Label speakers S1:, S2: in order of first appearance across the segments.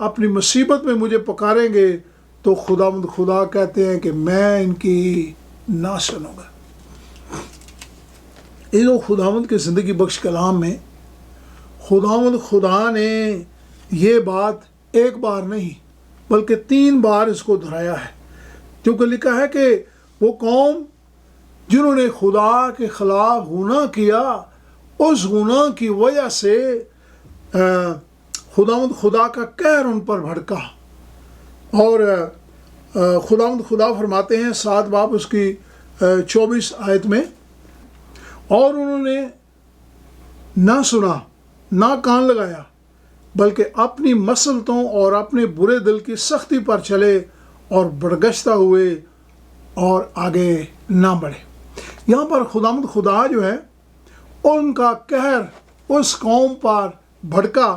S1: اپنی مصیبت میں مجھے پکاریں گے تو خدا کہتے ہیں کہ میں ان کی نہ سنوں گا۔ یہ جو خداوند کے زندگی بخش کلام میں خدا نے یہ بات ایک بار نہیں بلکہ 3 بار اس کو دہرایا ہے، کیونکہ لکھا ہے کہ وہ قوم جنہوں نے خدا کے خلاف گناہ کیا، اس گناہ کی وجہ سے خدا کا قہر ان پر بھڑکا، اور خدا فرماتے ہیں 7 باب اس کی 24 آیت میں، اور انہوں نے نہ سنا نہ کان لگایا بلکہ اپنی مسلطوں اور اپنے برے دل کی سختی پر چلے اور بڑگشتہ ہوئے اور آگے نہ بڑھے۔ یہاں پر خدا جو ہے ان کا قہر اس قوم پر بھڑکا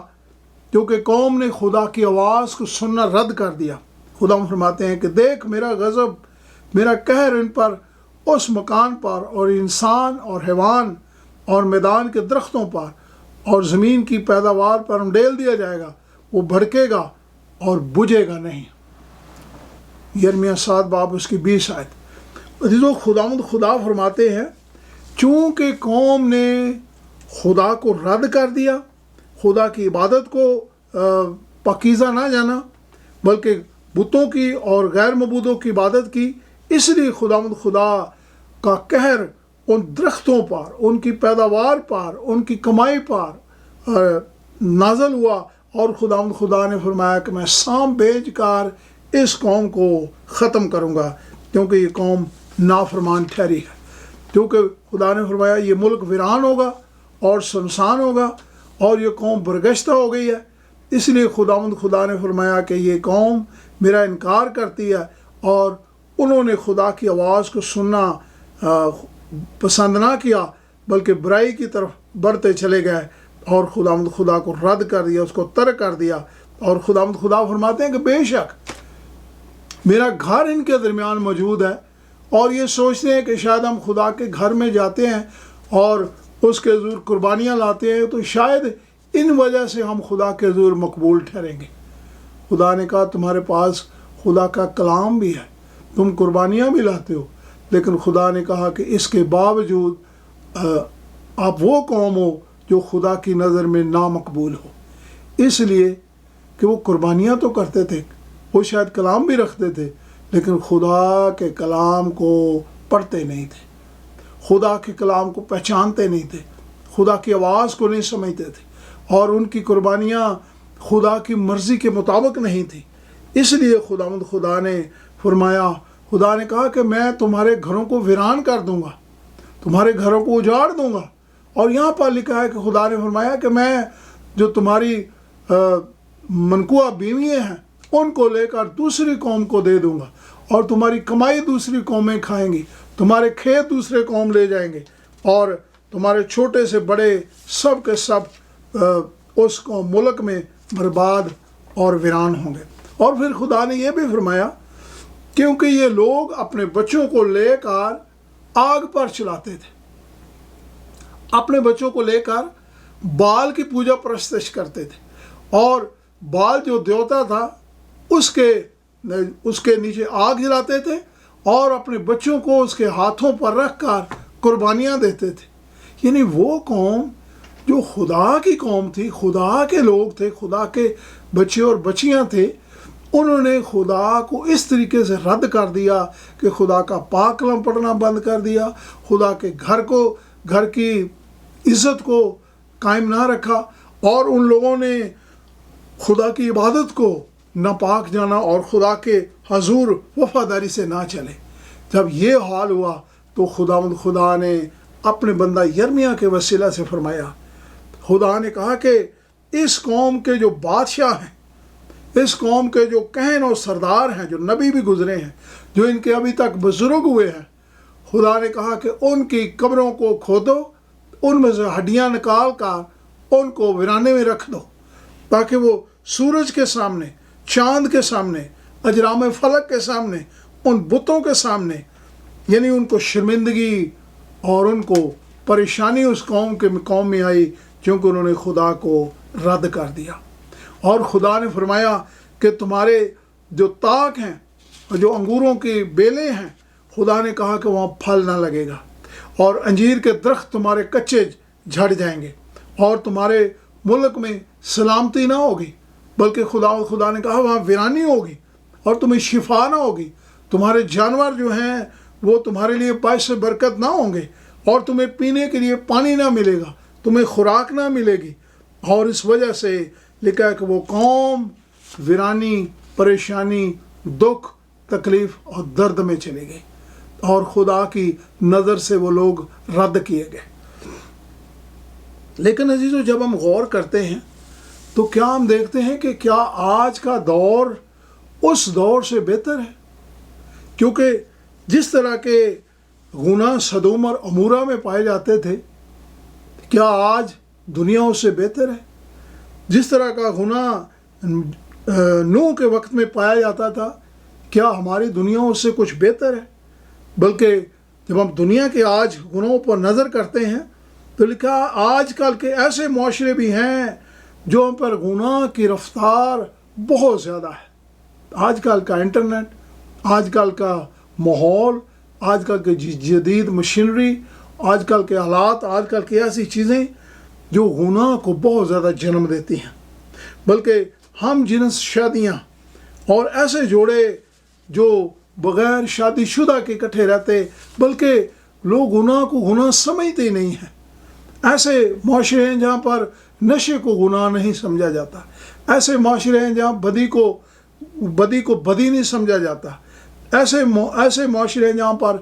S1: کیونکہ قوم نے خدا کی آواز کو سننا رد کر دیا۔ خدا فرماتے ہیں کہ دیکھ میرا غضب، میرا قہر ان پر، اس مکان پر اور انسان اور حیوان اور میدان کے درختوں پر اور زمین کی پیداوار پر انڈیل دیا جائے گا، وہ بھڑکے گا اور بجھے گا نہیں۔ یرمیہ 7 باب اس کی 20 آیت۔ عزیزو، خدا فرماتے ہیں چونکہ قوم نے خدا کو رد کر دیا، خدا کی عبادت کو پاکیزہ نہ جانا بلکہ بتوں کی اور غیر معبودوں کی عبادت کی، اس لیے خدا کا قہر ان درختوں پر، ان کی پیداوار پر، ان کی کمائی پر نازل ہوا، اور خدا نے فرمایا کہ میں سام بھیج کر اس قوم کو ختم کروں گا کیونکہ یہ قوم نافرمان ٹھہری ہے۔ کیونکہ خدا نے فرمایا یہ ملک ویران ہوگا اور سنسان ہوگا اور یہ قوم برگشتہ ہو گئی ہے، اس لیے خدا نے فرمایا کہ یہ قوم میرا انکار کرتی ہے، اور انہوں نے خدا کی آواز کو سننا پسند نہ کیا بلکہ برائی کی طرف بڑھتے چلے گئے اور خدا کو رد کر دیا، اس کو ترک کر دیا۔ اور خدا فرماتے ہیں کہ بے شک میرا گھر ان کے درمیان موجود ہے، اور یہ سوچتے ہیں کہ شاید ہم خدا کے گھر میں جاتے ہیں اور اس کے حضور قربانیاں لاتے ہیں تو شاید ان وجہ سے ہم خدا کے حضور مقبول ٹھہریں گے۔ خدا نے کہا تمہارے پاس خدا کا کلام بھی ہے، تم قربانیاں بھی لاتے ہو، لیکن خدا نے کہا کہ اس کے باوجود آپ وہ قوم ہو جو خدا کی نظر میں نامقبول ہو، اس لیے کہ وہ قربانیاں تو کرتے تھے، وہ شاید کلام بھی رکھتے تھے، لیکن خدا کے کلام کو پڑھتے نہیں تھے، خدا کے کلام کو پہچانتے نہیں تھے، خدا کی آواز کو نہیں سمجھتے تھے، اور ان کی قربانیاں خدا کی مرضی کے مطابق نہیں تھی۔ اس لیے خدا نے فرمایا، خدا نے کہا کہ میں تمہارے گھروں کو ویران کر دوں گا، تمہارے گھروں کو اجاڑ دوں گا۔ اور یہاں پر لکھا ہے کہ خدا نے فرمایا کہ میں جو تمہاری منقوع بیویاں ہیں ان کو لے کر دوسری قوم کو دے دوں گا، اور تمہاری کمائی دوسری قومیں کھائیں گی، تمہارے کھیت دوسرے قوم لے جائیں گے، اور تمہارے چھوٹے سے بڑے سب کے سب اس کو ملک میں برباد اور ویران ہوں گے۔ اور پھر خدا نے یہ بھی فرمایا کیونکہ یہ لوگ اپنے بچوں کو لے کر آگ پر چلاتے تھے، اپنے بچوں کو لے کر بال کی پوجا پرستش کرتے تھے، اور بال جو دیوتا تھا اس کے نیچے آگ جلاتے تھے اور اپنے بچوں کو اس کے ہاتھوں پر رکھ کر قربانیاں دیتے تھے۔ یعنی وہ قوم جو خدا کی قوم تھی، خدا کے لوگ تھے، خدا کے بچے اور بچیاں تھے، انہوں نے خدا کو اس طریقے سے رد کر دیا کہ خدا کا پاک کلام پڑھنا بند کر دیا، خدا کے گھر کی عزت کو قائم نہ رکھا، اور ان لوگوں نے خدا کی عبادت کو ناپاک جانا اور خدا کے حضور وفاداری سے نہ چلے۔ جب یہ حال ہوا تو خدا نے اپنے بندہ یرمیہ کے وسیلہ سے فرمایا، خدا نے کہا کہ اس قوم کے جو بادشاہ ہیں، اس قوم کے جو کہن اور سردار ہیں، جو نبی بھی گزرے ہیں، جو ان کے ابھی تک بزرگ ہوئے ہیں، خدا نے کہا کہ ان کی قبروں کو کھودو، ان میں سے ہڈیاں نکال کر ان کو ویرانے میں رکھ دو، تاکہ وہ سورج کے سامنے، چاند کے سامنے، اجرام فلک کے سامنے، ان بتوں کے سامنے، یعنی ان کو شرمندگی اور ان کو پریشانی اس قوم میں آئی کیونکہ انہوں نے خدا کو رد کر دیا۔ اور خدا نے فرمایا کہ تمہارے جو طاق ہیں اور جو انگوروں کی بیلیں ہیں، خدا نے کہا کہ وہاں پھل نہ لگے گا، اور انجیر کے درخت تمہارے کچے جھڑ جائیں گے، اور تمہارے ملک میں سلامتی نہ ہوگی، بلکہ خدا نے کہا وہاں ویرانی ہوگی، اور تمہیں شفا نہ ہوگی، تمہارے جانور جو ہیں وہ تمہارے لیے باعث برکت نہ ہوں گے، اور تمہیں پینے کے لیے پانی نہ ملے گا، تمہیں خوراک نہ ملے گی، اور اس وجہ سے لکھا ہے کہ وہ قوم ویرانی، پریشانی، دکھ، تکلیف اور درد میں چلے گئی، اور خدا کی نظر سے وہ لوگ رد کیے گئے۔ لیکن عزیزو، جب ہم غور کرتے ہیں تو کیا ہم دیکھتے ہیں کہ کیا آج کا دور اس دور سے بہتر ہے؟ کیونکہ جس طرح کے گناہ سدوم اور عمورہ میں پائے جاتے تھے، کیا آج دنیا اس سے بہتر ہے؟ جس طرح کا گناہ نوح کے وقت میں پایا جاتا تھا، کیا ہماری دنیا اس سے کچھ بہتر ہے؟ بلکہ جب ہم دنیا کے آج گناہوں پر نظر کرتے ہیں تو لکھا آج کل کے ایسے معاشرے بھی ہیں جو ہم پر گناہ کی رفتار بہت زیادہ ہے۔ آج کل کا انٹرنیٹ، آج کل کا ماحول، آج کل کے جدید مشینری، آج کل کے حالات، آج کل کی ایسی چیزیں جو گناہ کو بہت زیادہ جنم دیتی ہیں۔ بلکہ ہم جنس شادیاں اور ایسے جوڑے جو بغیر شادی شدہ کے اکٹھے رہتے، بلکہ لوگ گناہ کو گناہ سمجھتے ہی نہیں ہیں۔ ایسے معاشرے ہیں جہاں پر نشے کو گناہ نہیں سمجھا جاتا، ایسے معاشرے ہیں جہاں بدی کو بدی نہیں سمجھا جاتا، ایسے معاشرے ہیں جہاں پر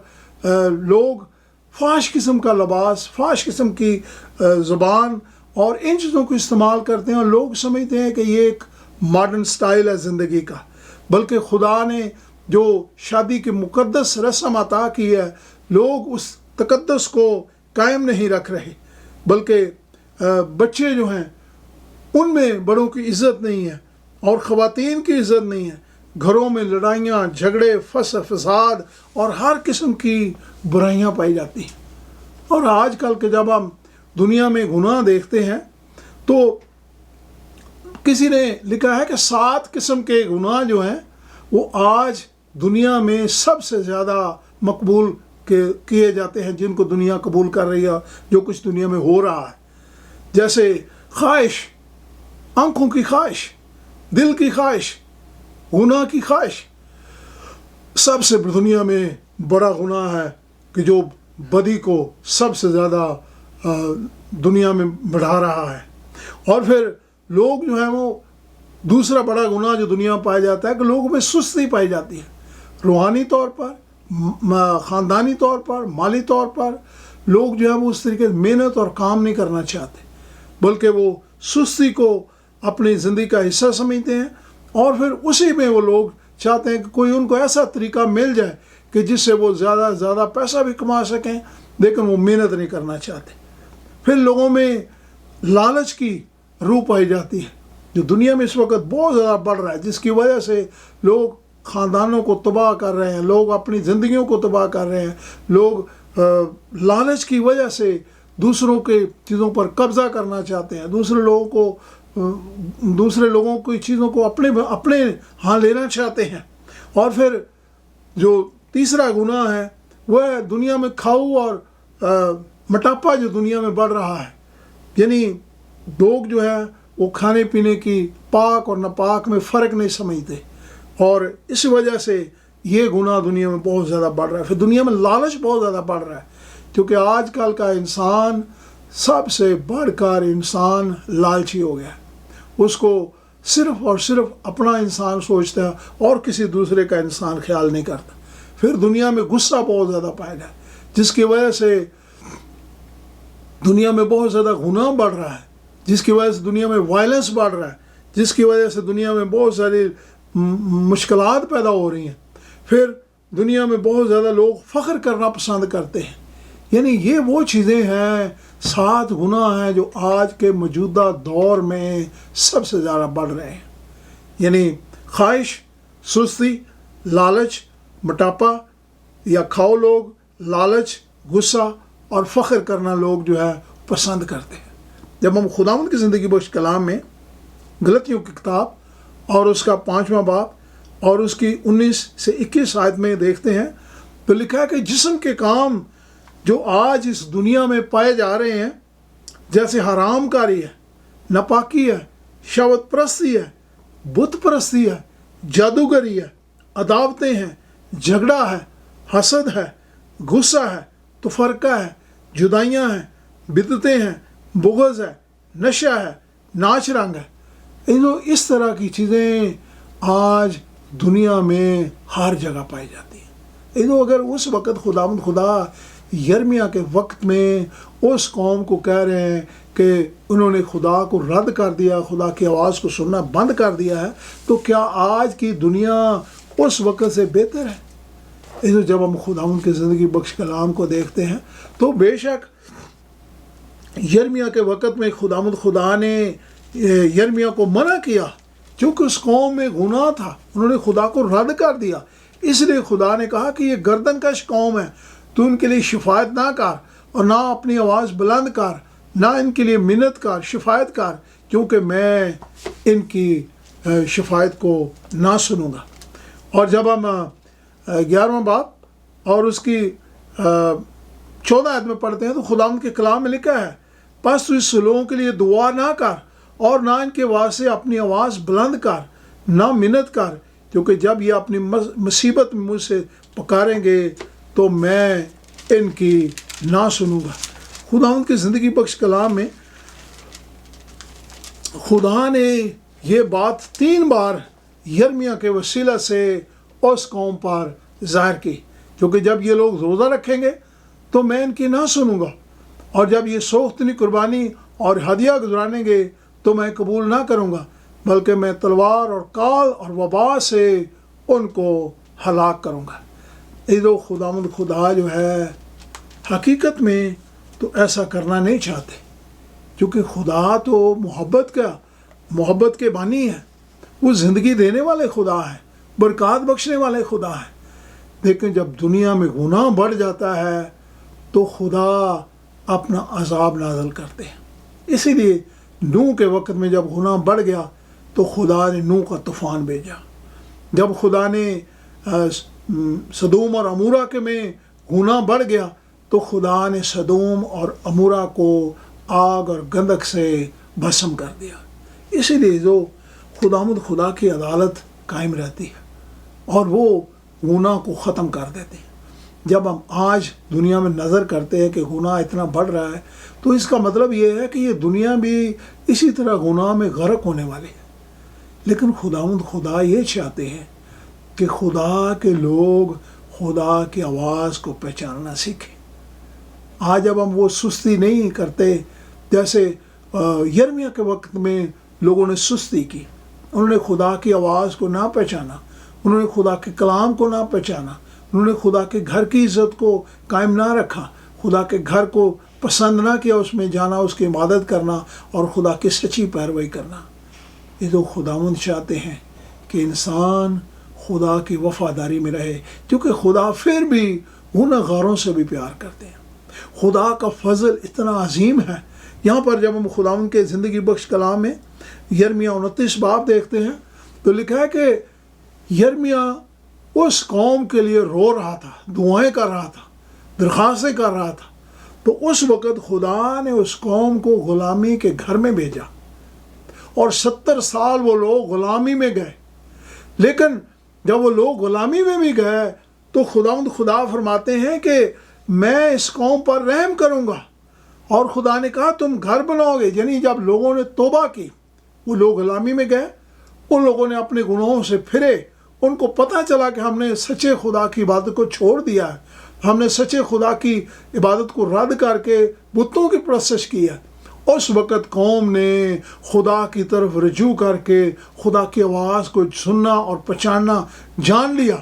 S1: لوگ فحش قسم کا لباس، فحش قسم کی زبان اور ان چیزوں کو استعمال کرتے ہیں، اور لوگ سمجھتے ہیں کہ یہ ایک ماڈرن سٹائل ہے زندگی کا۔ بلکہ خدا نے جو شادی کی مقدس رسم عطا کی ہے، لوگ اس تقدس کو قائم نہیں رکھ رہے، بلکہ بچے جو ہیں ان میں بڑوں کی عزت نہیں ہے اور خواتین کی عزت نہیں ہے، گھروں میں لڑائیاں، جھگڑے، فساد اور ہر قسم کی برائیاں پائی جاتی ہیں۔ اور آج کل کے جب ہم دنیا میں گناہ دیکھتے ہیں تو کسی نے لکھا ہے کہ 7 قسم کے گناہ جو ہیں وہ آج دنیا میں سب سے زیادہ مقبول کیے جاتے ہیں، جن کو دنیا قبول کر رہی ہے، جو کچھ دنیا میں ہو رہا ہے۔ جیسے خواہش، آنکھوں کی خواہش، دل کی خواہش، گناہ کی خواہش۔ سب سے دنیا میں بڑا گناہ ہے کہ جو بدی کو سب سے زیادہ دنیا میں بڑھا رہا ہے۔ اور پھر لوگ جو ہیں وہ دوسرا بڑا گناہ جو دنیا میں پایا جاتا ہے کہ لوگوں میں سستی پائی جاتی ہے، روحانی طور پر، خاندانی طور پر، مالی طور پر۔ لوگ جو ہے وہ اس طریقے سے محنت اور کام نہیں کرنا چاہتے، بلکہ وہ سستی کو اپنی زندگی کا حصہ سمجھتے ہیں، اور پھر اسی میں وہ لوگ چاہتے ہیں کہ کوئی ان کو ایسا طریقہ مل جائے کہ جس سے وہ زیادہ سے زیادہ پیسہ بھی کما سکیں، لیکن وہ محنت نہیں کرنا چاہتے۔ پھر لوگوں میں لالچ کی روح پائی جاتی ہے، جو دنیا میں اس وقت بہت زیادہ بڑھ رہا ہے، جس کی وجہ سے لوگ خاندانوں کو تباہ کر رہے ہیں، لوگ اپنی زندگیوں کو تباہ کر رہے ہیں، لوگ لالچ کی وجہ سے دوسروں کے چیزوں پر قبضہ کرنا چاہتے ہیں، دوسرے لوگوں کی چیزوں کو اپنے ہاں لینا چاہتے ہیں۔ اور پھر جو تیسرا گناہ ہے وہ ہے دنیا میں کھاؤ اور موٹاپا جو دنیا میں بڑھ رہا ہے، یعنی لوگ جو ہے وہ کھانے پینے کی پاک اور ناپاک میں فرق نہیں سمجھتے، اور اس وجہ سے یہ گناہ دنیا میں بہت زیادہ بڑھ رہا ہے۔ پھر دنیا میں لالچ بہت زیادہ بڑھ رہا ہے، کیونکہ آج کل کا انسان سب سے بڑھ کر انسان لالچی ہو گیا ہے۔ اس کو صرف اور صرف اپنا انسان سوچتا ہے اور کسی دوسرے کا انسان خیال نہیں کرتا۔ پھر دنیا میں غصہ بہت زیادہ پایا گیا، جس کی وجہ سے دنیا میں بہت زیادہ گناہ بڑھ رہا ہے، جس کی وجہ سے دنیا میں وائلنس بڑھ رہا ہے، جس کی وجہ سے دنیا میں بہت ساری مشکلات پیدا ہو رہی ہیں۔ پھر دنیا میں بہت زیادہ لوگ فخر کرنا پسند کرتے ہیں۔ یعنی یہ وہ چیزیں ہیں، 7 گناہ ہیں جو آج کے موجودہ دور میں سب سے زیادہ بڑھ رہے ہیں۔ یعنی خواہش، سستی، لالچ، موٹاپا یا کھاؤ لوگ، لالچ، غصہ اور فخر کرنا لوگ جو ہے پسند کرتے ہیں۔ جب ہم خداوند کی زندگی بخش کلام میں غلطیوں کی کتاب اور اس کا 5واں باب اور اس کی 19 سے 21 آیت میں دیکھتے ہیں تو لکھا ہے کہ جسم کے کام جو آج اس دنیا میں پائے جا رہے ہیں، جیسے حرام کاری ہے، ناپاکی ہے، شہوت پرستی ہے، بت پرستی ہے، جادوگری ہے، عداوتیں ہیں، جھگڑا ہے، حسد ہے، غصہ ہے، تفرقہ ہے، جدائیاں ہیں، بدعتیں ہیں، بغض ہے، نشہ ہے، ناچ رنگ ہے، اس طرح کی چیزیں آج دنیا میں ہر جگہ پائی جاتی ہیں۔ اگر اس وقت خداوند خدا یرمیہ کے وقت میں اس قوم کو کہہ رہے ہیں کہ انہوں نے خدا کو رد کر دیا، خدا کی آواز کو سننا بند کر دیا ہے، تو کیا آج کی دنیا اس وقت سے بہتر ہے؟ جب ہم خداوند کے زندگی بخش کلام کو دیکھتے ہیں تو بے شک یرمیہ کے وقت میں خداوند خدا نے یرمیہ کو منع کیا، کیونکہ اس قوم میں گناہ تھا، انہوں نے خدا کو رد کر دیا۔ اس لیے خدا نے کہا کہ یہ گردن کش قوم ہے، تو ان کے لیے شفاعت نہ کر اور نہ اپنی آواز بلند کر، نہ ان کے لیے منت کر، شفاعت کر، کیونکہ میں ان کی شفاعت کو نہ سنوں گا۔ اور جب ہم 11واں باب اور اس کی 14 آیت میں پڑھتے ہیں تو خداوند کے کلام میں لکھا ہے، پس تو اس لوگوں کے لیے دعا نہ کر اور نہ ان کے واسطے اپنی آواز بلند کر، نہ منت کر، کیونکہ جب یہ اپنی مصیبت میں مجھ سے پکاریں گے تو میں ان کی نہ سنوں گا۔ خداوند کے زندگی بخش کلام میں خدا نے یہ بات 3 بار یرمیہ کے وسیلہ سے اس قوم پر ظاہر کی، کیونکہ جب یہ لوگ روزہ رکھیں گے تو میں ان کی نہ سنوں گا، اور جب یہ سوختنی قربانی اور ہدیہ گزاریں گے تو میں قبول نہ کروں گا، بلکہ میں تلوار اور کال اور وبا سے ان کو ہلاک کروں گا۔ خداوند خدا جو ہے حقیقت میں تو ایسا کرنا نہیں چاہتے، کیونکہ خدا تو محبت کے بانی ہے، وہ زندگی دینے والے خدا ہے، برکات بخشنے والے خدا ہے۔ لیکن جب دنیا میں گناہ بڑھ جاتا ہے تو خدا اپنا عذاب نازل کرتے ہیں۔ اسی لیے نوح کے وقت میں جب گناہ بڑھ گیا تو خدا نے نوح کا طوفان بھیجا۔ جب خدا نے سدوم اور عمورہ کے میں گناہ بڑھ گیا تو خدا نے سدوم اور عمورہ کو آگ اور گندک سے بھسم کر دیا۔ اسی لیے جو خدا کی عدالت قائم رہتی ہے اور وہ گناہ کو ختم کر دیتے ہیں۔ جب ہم آج دنیا میں نظر کرتے ہیں کہ گناہ اتنا بڑھ رہا ہے تو اس کا مطلب یہ ہے کہ یہ دنیا بھی اسی طرح گناہ میں غرق ہونے والی ہے۔ لیکن خدا یہ چاہتے ہیں کہ خدا کے لوگ خدا کی آواز کو پہچاننا سیکھیں۔ آج اب ہم وہ سستی نہیں کرتے جیسے یرمیہ کے وقت میں لوگوں نے سستی کی، انہوں نے خدا کی آواز کو نہ پہچانا، انہوں نے خدا کے کلام کو نہ پہچانا، انہوں نے خدا کے گھر کی عزت کو قائم نہ رکھا، خدا کے گھر کو پسند نہ کیا، اس میں جانا، اس کی عبادت کرنا اور خدا کی سچی پیروی کرنا۔ یہ تو خداوند چاہتے ہیں کہ انسان خدا کی وفاداری میں رہے، کیونکہ خدا پھر بھی گناہ گاروں سے بھی پیار کرتے ہیں۔ خدا کا فضل اتنا عظیم ہے۔ یہاں پر جب ہم خداوند کے زندگی بخش کلام میں یرمیہ 29 باب دیکھتے ہیں تو لکھا ہے کہ یرمیہ اس قوم کے لیے رو رہا تھا، دعائیں کر رہا تھا، درخواستیں کر رہا تھا، تو اس وقت خدا نے اس قوم کو غلامی کے گھر میں بھیجا اور 70 سال وہ لوگ غلامی میں گئے۔ لیکن جب وہ لوگ غلامی میں بھی گئے تو خدا فرماتے ہیں کہ میں اس قوم پر رحم کروں گا، اور خدا نے کہا تم گھر بناؤ گے۔ یعنی جب لوگوں نے توبہ کی، وہ لوگ غلامی میں گئے، ان لوگوں نے اپنے گناہوں سے پھرے، ان کو پتہ چلا کہ ہم نے سچے خدا کی عبادت کو چھوڑ دیا ہے، ہم نے سچے خدا کی عبادت کو رد کر کے بتوں کی پرستش کی ہے۔ اس وقت قوم نے خدا کی طرف رجوع کر کے خدا کی آواز کو سننا اور پہچاننا جان لیا،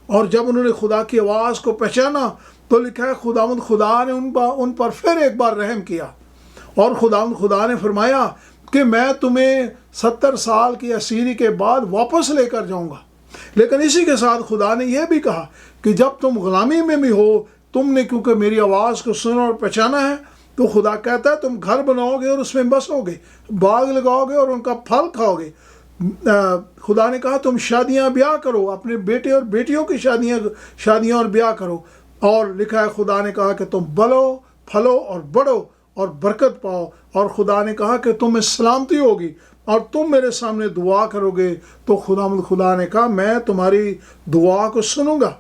S1: اور جب انہوں نے خدا کی آواز کو پہچانا تو لکھا ہے خدا نے ان پر پھر ایک بار رحم کیا، اور خدا نے فرمایا کہ میں تمہیں 70 سال کی اسیری کے بعد واپس لے کر جاؤں گا۔ لیکن اسی کے ساتھ خدا نے یہ بھی کہا کہ جب تم غلامی میں بھی ہو، تم نے کیونکہ میری آواز کو سنا اور پہچانا ہے، تو خدا کہتا ہے تم گھر بناؤ گے اور اس میں بسو گے، باغ لگاؤ گے اور ان کا پھل کھاؤ گے۔ خدا نے کہا تم شادیاں بیاہ کرو، اپنے بیٹے اور بیٹیوں کی شادیاں اور بیاہ کرو، اور لکھا ہے خدا نے کہا کہ تم بلو پھلو اور بڑھو اور برکت پاؤ، اور خدا نے کہا کہ تمہیں سلامتی ہوگی اور تم میرے سامنے دعا کرو گے تو خدا نے کہا میں تمہاری دعا کو سنوں گا۔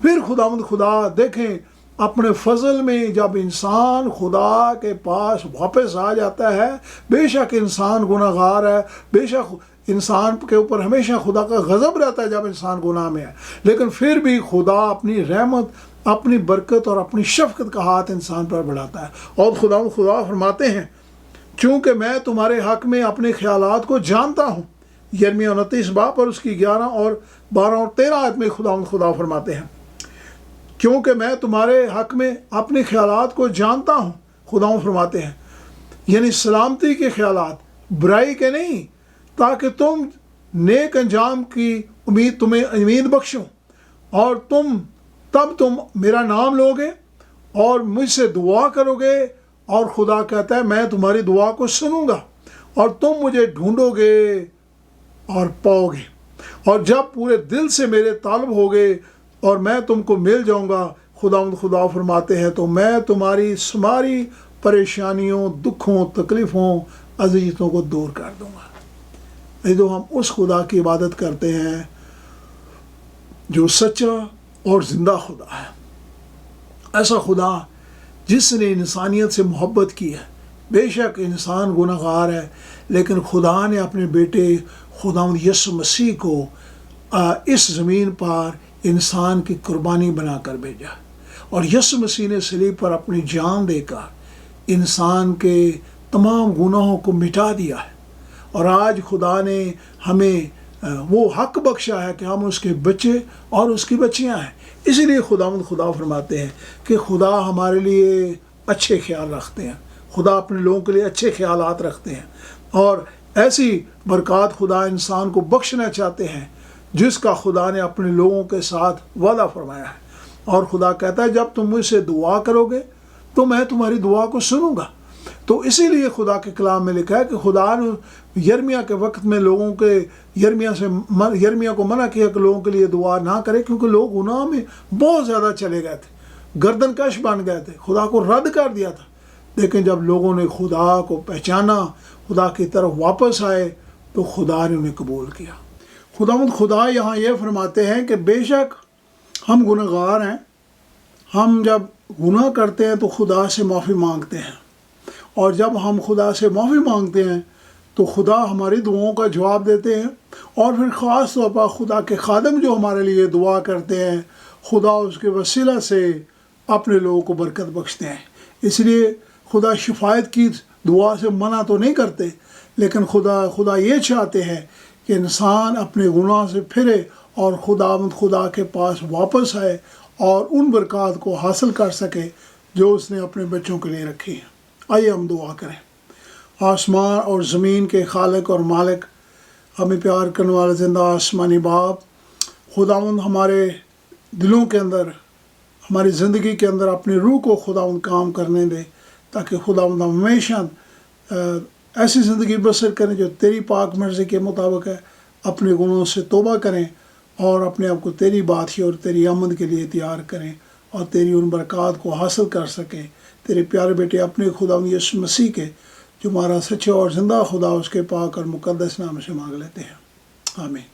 S1: پھر خدا دیکھیں اپنے فضل میں جب انسان خدا کے پاس واپس آ جاتا ہے، بے شک انسان گناہ گار ہے، بے شک انسان کے اوپر ہمیشہ خدا کا غضب رہتا ہے جب انسان گناہ میں ہے، لیکن پھر بھی خدا اپنی رحمت، اپنی برکت اور اپنی شفقت کا ہاتھ انسان پر بڑھاتا ہے۔ اور خدا فرماتے ہیں چونکہ میں تمہارے حق میں اپنے خیالات کو جانتا ہوں، یرمیہ 29 باب اور اس کی 11 اور 12 اور 13 آیت میں خدا فرماتے ہیں کیونکہ میں تمہارے حق میں اپنے خیالات کو جانتا ہوں، خدا فرماتے ہیں یعنی سلامتی کے خیالات، برائی کے نہیں، تاکہ تم نیک انجام کی تمہیں امید بخشوں، اور تب تم میرا نام لو گے اور مجھ سے دعا کرو گے، اور خدا کہتا ہے میں تمہاری دعا کو سنوں گا اور تم مجھے ڈھونڈو گے اور پاؤ گے، اور جب پورے دل سے میرے طالب ہوگے اور میں تم کو مل جاؤں گا۔ خدا فرماتے ہیں تو میں تمہاری ساری پریشانیوں، دکھوں، تکلیفوں، اذیتوں کو دور کر دوں گا۔ یہ تو ہم اس خدا کی عبادت کرتے ہیں جو سچا اور زندہ خدا ہے، ایسا خدا جس نے انسانیت سے محبت کی ہے۔ بے شک انسان گناہ گار ہے، لیکن خدا نے اپنے بیٹے خداوند یسوع مسیح کو اس زمین پر انسان کی قربانی بنا کر بھیجا، اور یسوع مسیح نے صلیب پر اپنی جان دے کر انسان کے تمام گناہوں کو مٹا دیا ہے، اور آج خدا نے ہمیں وہ حق بخشا ہے کہ ہم اس کے بچے اور اس کی بچیاں ہیں۔ اسی لیے خدا فرماتے ہیں کہ خدا ہمارے لیے اچھے خیال رکھتے ہیں، خدا اپنے لوگوں کے لیے اچھے خیالات رکھتے ہیں، اور ایسی برکات خدا انسان کو بخشنا چاہتے ہیں جس کا خدا نے اپنے لوگوں کے ساتھ وعدہ فرمایا ہے۔ اور خدا کہتا ہے جب تم مجھ سے دعا کرو گے تو میں تمہاری دعا کو سنوں گا۔ تو اسی لیے خدا کے کلام میں لکھا ہے کہ خدا نے یرمیہ کے وقت میں یرمیہ کو منع کیا کہ لوگوں کے لیے دعا نہ کرے، کیونکہ لوگ گناہ میں بہت زیادہ چلے گئے تھے، گردن کش بن گئے تھے، خدا کو رد کر دیا تھا۔ لیکن جب لوگوں نے خدا کو پہچانا، خدا کی طرف واپس آئے، تو خدا نے انہیں قبول کیا۔ خدا یہاں یہ فرماتے ہیں کہ بے شک ہم گناہ گار ہیں، ہم جب گناہ کرتے ہیں تو خدا سے معافی مانگتے ہیں، اور جب ہم خدا سے معافی مانگتے ہیں تو خدا ہماری دعاؤں کا جواب دیتے ہیں، اور پھر خاص طور پر خدا کے خادم جو ہمارے لیے دعا کرتے ہیں، خدا اس کے وسیلہ سے اپنے لوگوں کو برکت بخشتے ہیں۔ اس لیے خدا شفایت کی دعا سے منع تو نہیں کرتے، لیکن خدا یہ چاہتے ہیں کہ انسان اپنے گناہ سے پھرے اور خدا کے پاس واپس آئے اور ان برکات کو حاصل کر سکے جو اس نے اپنے بچوں کے لیے رکھی ہیں۔ آئیے ہم دعا کریں۔ آسمان اور زمین کے خالق اور مالک، ہمیں پیار کرنے والے زندہ آسمانی باپ، خداوند ہمارے دلوں کے اندر، ہماری زندگی کے اندر اپنی روح کو خداوند کام کرنے دے، تاکہ خداوند ہم ہمیشہ ایسی زندگی بسر کریں جو تیری پاک مرضی کے مطابق ہے، اپنے گناہوں سے توبہ کریں اور اپنے آپ کو تیری بادشاہی اور تیری آمد کے لیے تیار کریں، اور تیری ان برکات کو حاصل کر سکیں۔ تیرے پیارے بیٹے اپنے خداوند یسوع مسیح کے جو ہمارا سچا اور زندہ خدا، اس کے پاک اور مقدس نام سے مانگ لیتے ہیں، آمین۔